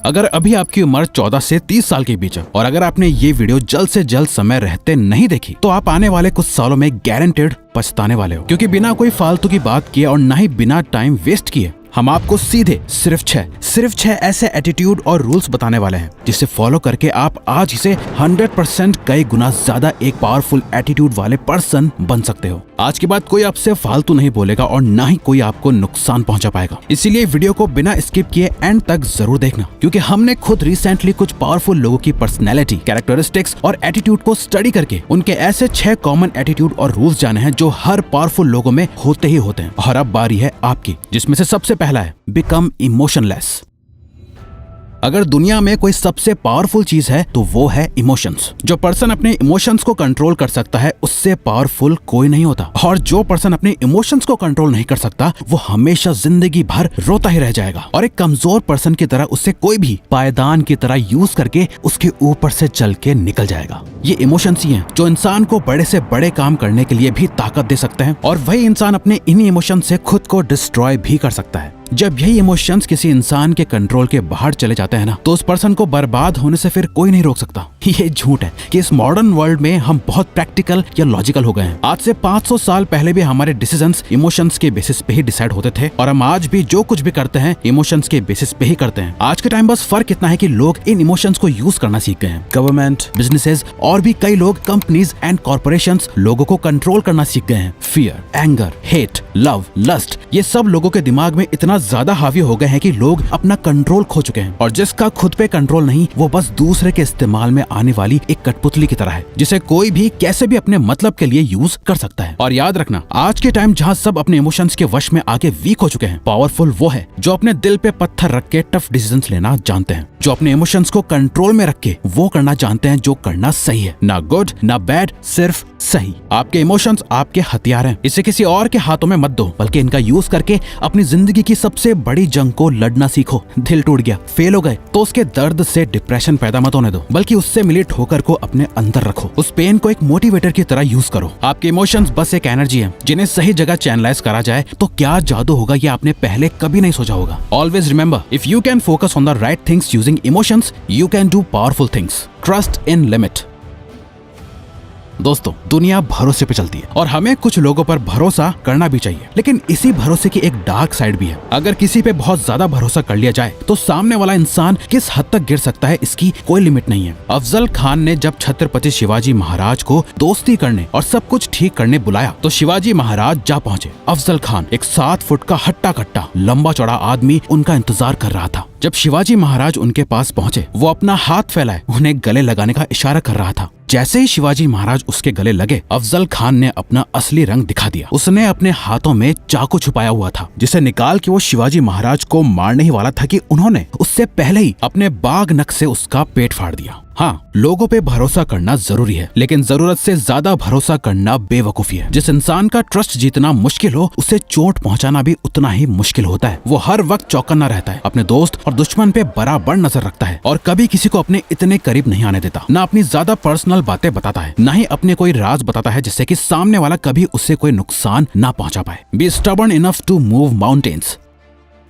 अगर अभी आपकी उम्र 14 से 30 साल के बीच है और अगर आपने ये वीडियो जल्द से जल्द समय रहते नहीं देखी तो आप आने वाले कुछ सालों में गारंटेड पछताने वाले हो, क्योंकि बिना कोई फालतू की बात किए और ना ही बिना टाइम वेस्ट किए हम आपको सीधे सिर्फ छह ऐसे एटीट्यूड और रूल्स बताने वाले हैं जिसे फॉलो करके आप आज से 100% कई गुना ज्यादा एक पावरफुल एटीट्यूड वाले पर्सन बन सकते हो। आज के बाद कोई आपसे फालतू नहीं बोलेगा और ना ही कोई आपको नुकसान पहुंचा पाएगा। इसीलिए वीडियो को बिना स्किप किए एंड तक जरूर देखना, क्योंकि हमने खुद रिसेंटली कुछ पावरफुल लोगों की पर्सनैलिटी, कैरेक्टरिस्टिक्स और एटीट्यूड को स्टडी करके उनके ऐसे 6 कॉमन एटीट्यूड और रूल्स जाने हैं जो हर पावरफुल लोगों में होते ही होते हैं। और अब बारी है आपकी, जिसमें से सबसे पहला है बिकम इमोशनलेस। अगर दुनिया में कोई सबसे पावरफुल चीज है तो वो है इमोशंस। जो पर्सन अपने इमोशंस को कंट्रोल कर सकता है उससे पावरफुल कोई नहीं होता, और जो पर्सन अपने इमोशंस को कंट्रोल नहीं कर सकता वो हमेशा जिंदगी भर रोता ही रह जाएगा। और एक कमजोर पर्सन की तरह उससे कोई भी पायदान की तरह यूज करके उसके ऊपर से चल के निकल जाएगा। ये इमोशंस ही हैं जो इंसान को बड़े से बड़े काम करने के लिए भी ताकत दे सकते हैं, और वही इंसान अपने इन्हीं इमोशन से खुद को डिस्ट्रॉय भी कर सकता है। जब यही इमोशंस किसी इंसान के कंट्रोल के बाहर चले जाते हैं ना, तो उस पर्सन को बर्बाद होने से फिर कोई नहीं रोक सकता। ये झूठ है कि इस मॉडर्न वर्ल्ड में हम बहुत प्रैक्टिकल या लॉजिकल हो गए हैं। आज से 500 साल पहले भी हमारे डिसीजंस इमोशंस के बेसिस पे ही डिसाइड होते थे, और हम आज भी जो कुछ भी करते हैं इमोशंस के बेसिस पे ही करते हैं। आज के टाइम बस फर्क इतना है कि लोग इन इमोशंस को यूज करना सीख गए हैं। गवर्नमेंट, बिजनेसेस और भी कई लोग, कंपनीज एंड कॉर्पोरेशंस लोगों को कंट्रोल करना सीख गए हैं। Fear, anger, hate, love, lust, ये सब लोगों के दिमाग में इतना ज्यादा हावी हो गए हैं कि लोग अपना कंट्रोल खो चुके हैं। और जिसका खुद पे कंट्रोल नहीं, वो बस दूसरे के इस्तेमाल में आने वाली एक कठपुतली की तरह है, जिसे कोई भी कैसे भी अपने मतलब के लिए यूज कर सकता है। और याद रखना, आज के टाइम जहाँ सब अपने इमोशंस के वश में आके वीक हो चुके हैं, पावरफुल वो है जो अपने दिल पे पत्थर रख के टफ डिसीजंस लेना जानते हैं, जो अपने इमोशंस को कंट्रोल में रख के वो करना जानते हैं जो करना सही है, ना गुड ना बैड, सिर्फ सही। आपके इमोशंस आपके हथियार हैं, इसे किसी और के हाथों में मत दो, बल्कि इनका यूज करके अपनी जिंदगी की सबसे बड़ी जंग को लड़ना सीखो। दिल टूट गया, फेल हो गए, तो उसके दर्द से डिप्रेशन पैदा मत होने दो, बल्कि उससे मिली ठोकर को अपने अंदर रखो। उस पेन को एक मोटिवेटर की तरह यूज करो। आपके इमोशंस बस एक एनर्जी है, जिन्हें सही जगह चैनलाइज करा जाए तो क्या जादू होगा ये आपने पहले कभी नहीं सोचा होगा। Always remember, if you can focus on the right things using emotions, you can do powerful things. Trust in limit. दोस्तों, दुनिया भरोसे पे चलती है और हमें कुछ लोगों पर भरोसा करना भी चाहिए, लेकिन इसी भरोसे की एक डार्क साइड भी है। अगर किसी पे बहुत ज्यादा भरोसा कर लिया जाए तो सामने वाला इंसान किस हद तक गिर सकता है इसकी कोई लिमिट नहीं है। अफजल खान ने जब छत्रपति शिवाजी महाराज को दोस्ती करने और सब कुछ ठीक करने बुलाया तो शिवाजी महाराज जा पहुंचे। अफजल खान, एक 7 फुट का हट्टा कट्टा लंबा चौड़ा आदमी, उनका इंतजार कर रहा था। जब शिवाजी महाराज उनके पास पहुंचे, वो अपना हाथ फैलाए उन्हें गले लगाने का इशारा कर रहा था। जैसे ही शिवाजी महाराज उसके गले लगे, अफजल खान ने अपना असली रंग दिखा दिया। उसने अपने हाथों में चाकू छुपाया हुआ था, जिसे निकाल के वो शिवाजी महाराज को मारने ही वाला था कि उन्होंने उससे पहले ही अपने बाघ नख से उसका पेट फाड़ दिया। हाँ, लोगों पे भरोसा करना जरूरी है, लेकिन जरूरत से ज्यादा भरोसा करना बेवकूफी है। जिस इंसान का ट्रस्ट जीतना मुश्किल हो, उसे चोट पहुंचाना भी उतना ही मुश्किल होता है। वो हर वक्त चौकन्ना रहता है, अपने दोस्त और दुश्मन पे बराबर नजर रखता है, और कभी किसी को अपने इतने करीब नहीं आने देता। ना अपनी ज्यादा पर्सनल बातें बताता है, ना ही अपने कोई राज बताता है जिससे कि सामने वाला कभी उससे कोई नुकसान ना पहुंचा पाए। Be stubborn enough to move mountains.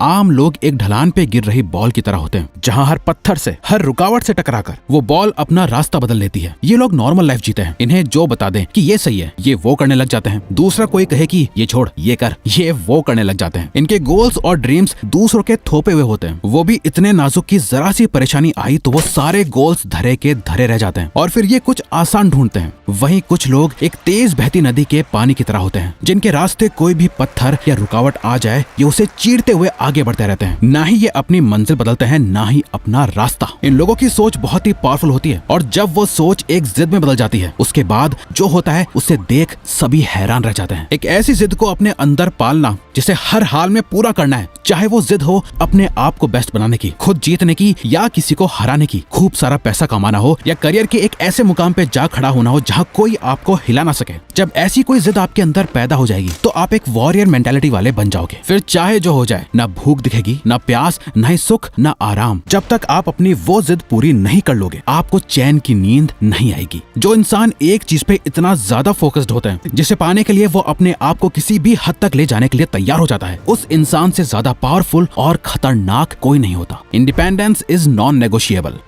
आम लोग एक ढलान पे गिर रही बॉल की तरह होते हैं, जहां हर पत्थर से, हर रुकावट से टकराकर वो बॉल अपना रास्ता बदल लेती है। ये लोग नॉर्मल लाइफ जीते हैं। इन्हें जो बता दें कि ये सही है, ये वो करने लग जाते हैं। दूसरा कोई कहे कि ये छोड़, ये कर, ये वो करने लग जाते हैं। इनके गोल्स और ड्रीम्स दूसरों के थोपे हुए होते हैं। वो भी इतने नाजुक कि जरा सी परेशानी आई तो वो सारे गोल्स धरे के धरे रह जाते हैं, और फिर ये कुछ आसान ढूंढते हैं। वहीं कुछ लोग एक तेज बहती नदी के पानी की तरह होते हैं, जिनके रास्ते कोई भी पत्थर या रुकावट आ जाए, ये उसे चीरते हुए आगे बढ़ते रहते हैं। ना ही ये अपनी मंजिल बदलते हैं, ना ही अपना रास्ता। इन लोगों की सोच बहुत ही पावरफुल होती है, और जब वो सोच एक जिद में बदल जाती है, उसके बाद जो होता है उसे देख सभी हैरान रह जाते हैं। एक ऐसी जिद को अपने अंदर पालना जिसे हर हाल में पूरा करना है, चाहे वो जिद हो अपने आप को बेस्ट बनाने की, खुद जीतने की, या किसी को हराने की, खूब सारा पैसा कमाना हो, या करियर के एक ऐसे मुकाम पे जा खड़ा होना हो जहाँ कोई आपको हिला ना सके। जब ऐसी कोई जिद आपके अंदर पैदा हो जाएगी तो आप एक वॉरियर मेंटालिटी वाले बन जाओगे। फिर चाहे जो हो जाए, ना भूख दिखेगी, ना प्यास, ना ही सुख, ना आराम। जब तक आप अपनी वो जिद पूरी नहीं कर लोगे, आपको चैन की नींद नहीं आएगी। जो इंसान एक चीज पे इतना ज्यादा फोकस्ड होता है जिसे पाने के लिए वो अपने आप को किसी भी हद तक ले जाने के लिए तैयार हो जाता है, उस इंसान से ज्यादा पावरफुल और खतरनाक कोई नहीं होता। Independence is non negotiable.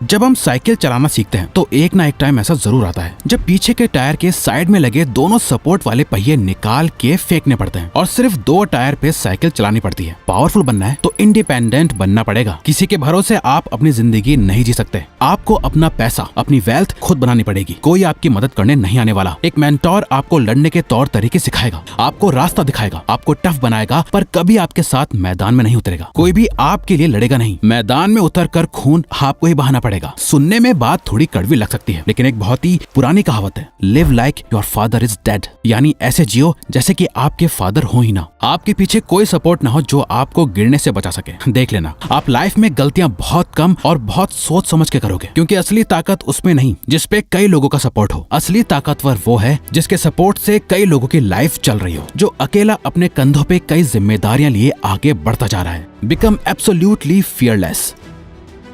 जब हम साइकिल चलाना सीखते हैं तो एक ना एक टाइम ऐसा जरूर आता है जब पीछे के टायर के साइड में लगे दोनों सपोर्ट वाले पहिए निकाल के फेंकने पड़ते हैं और सिर्फ 2 टायर पे साइकिल चलानी पड़ती है। पावरफुल बनना है तो इंडिपेंडेंट बनना पड़ेगा। किसी के भरोसे आप अपनी जिंदगी नहीं जी सकते। आपको अपना पैसा, अपनी वेल्थ खुद बनानी पड़ेगी। कोई आपकी मदद करने नहीं आने वाला। एक मेंटोर आपको लड़ने के तौर तरीके सिखाएगा, आपको रास्ता दिखाएगा, आपको टफ बनाएगा, पर कभी आपके साथ मैदान में नहीं उतरेगा। कोई भी आपके लिए लड़ेगा नहीं। मैदान में उतर कर खून आपको ही बहाना पड़ेगा। सुनने में बात थोड़ी कड़वी लग सकती है, लेकिन एक बहुत ही पुरानी कहावत है, live like your father is dead, यानी ऐसे जियो जैसे कि आपके फादर हो ही ना। आपके पीछे कोई सपोर्ट ना हो जो आपको गिरने से बचा सके। देख लेना, आप लाइफ में गलतियां बहुत कम और बहुत सोच समझ के करोगे, क्योंकि असली ताकत उसमें नहीं जिसपे कई लोगों का सपोर्ट हो। असली ताकतवर वो है जिसके सपोर्ट से कई लोगों की लाइफ चल रही हो, जो अकेला अपने कंधों पे कई जिम्मेदारियां लिए आगे बढ़ता जा रहा है। Become absolutely fearless.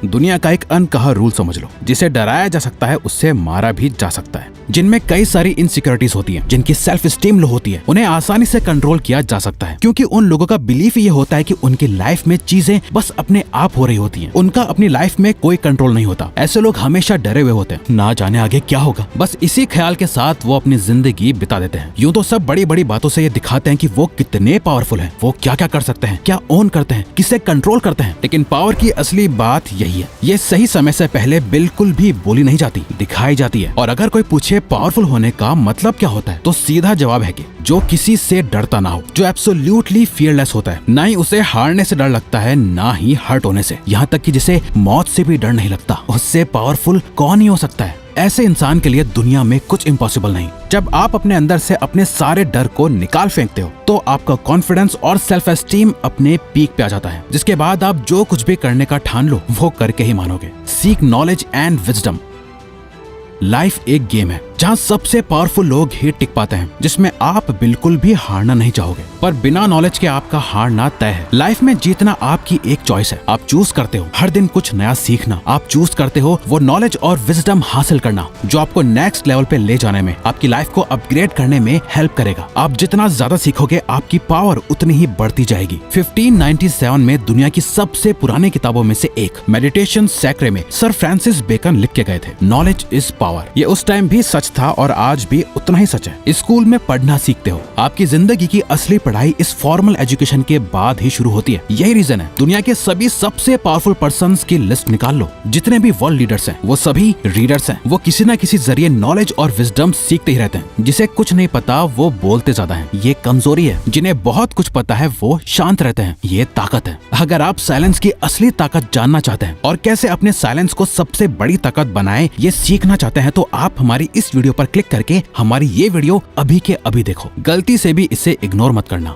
दुनिया का एक अनकहा रूल समझ लो, जिसे डराया जा सकता है उससे मारा भी जा सकता है। जिनमें कई सारी इनसिक्योरिटीज होती हैं, जिनकी सेल्फ स्टीम लो होती है, उन्हें आसानी से कंट्रोल किया जा सकता है, क्योंकि उन लोगों का बिलीफ ये होता है कि उनकी लाइफ में चीजें बस अपने आप हो रही होती हैं। उनका अपनी लाइफ में कोई कंट्रोल नहीं होता। ऐसे लोग हमेशा डरे हुए होते हैं, ना जाने आगे क्या होगा। बस इसी ख्याल के साथ वो अपनी जिंदगी बिता देते हैं। यूं तो सब बड़ी बड़ी बातों से ये दिखाते हैं कि वो कितने पावरफुल हैं, वो क्या क्या कर सकते हैं, क्या ओन करते हैं, किसे कंट्रोल करते हैं। लेकिन पावर की असली बात यही है, ये सही समय से पहले बिल्कुल भी बोली नहीं जाती, दिखाई जाती है। और अगर कोई पूछे पावरफुल होने का मतलब क्या होता है, तो सीधा जवाब है कि जो किसी से डरता ना हो, जो एब्सोल्युटली फियरलेस होता है। ना ही उसे हारने से डर लगता है, ना ही हर्ट होने से, यहाँ तक कि जिसे मौत से भी डर नहीं लगता। उससे पावरफुल कौन ही हो सकता है। ऐसे इंसान के लिए दुनिया में कुछ इम्पॉसिबल नहीं। जब आप अपने अंदर से अपने सारे डर को निकाल फेंकते हो, तो आपका कॉन्फिडेंस और सेल्फ एस्टीम अपने पीक पे आ जाता है, जिसके बाद आप जो कुछ भी करने का ठान लो वो करके ही मानोगे। Seek knowledge and wisdom. Life एक गेम है जहाँ सबसे पावरफुल लोग ही टिक पाते हैं, जिसमें आप बिल्कुल भी हारना नहीं चाहोगे, पर बिना नॉलेज के आपका हारना तय है। लाइफ में जीतना आपकी एक चॉइस है। आप चूज करते हो हर दिन कुछ नया सीखना, आप चूज करते हो वो नॉलेज और विजडम हासिल करना जो आपको नेक्स्ट लेवल पे ले जाने में, आपकी लाइफ को अपग्रेड करने में हेल्प करेगा। आप जितना ज्यादा सीखोगे, आपकी पावर उतनी ही बढ़ती जाएगी। 1597 में दुनिया की सबसे पुरानी किताबों में से एक मेडिटेशन सैक्रे में सर फ्रांसिस बेकन लिख के गए थे, नॉलेज इज पावर। ये उस टाइम भी सच था और आज भी उतना ही सच है। स्कूल में पढ़ना सीखते हो, आपकी जिंदगी की असली पढ़ाई इस फॉर्मल एजुकेशन के बाद ही शुरू होती है। यही रीजन है दुनिया के सभी सबसे पावरफुल पर्संस की लिस्ट निकाल लो, जितने भी वर्ल्ड लीडर्स हैं वो सभी रीडर्स हैं। वो किसी न किसी जरिए नॉलेज और विजडम सीखते ही रहते हैं। जिसे कुछ नहीं पता वो बोलते ज्यादा है, ये कमजोरी है। जिन्हें बहुत कुछ पता है वो शांत रहते हैं, ये ताकत है। अगर आप साइलेंस की असली ताकत जानना चाहते हैं और कैसे अपने साइलेंस को सबसे बड़ी ताकत बनाए, ये सीखना चाहते हैं, तो आप हमारी इस वीडियो पर क्लिक करके हमारी ये वीडियो अभी के अभी देखो। गलती से भी इसे इग्नोर मत करना।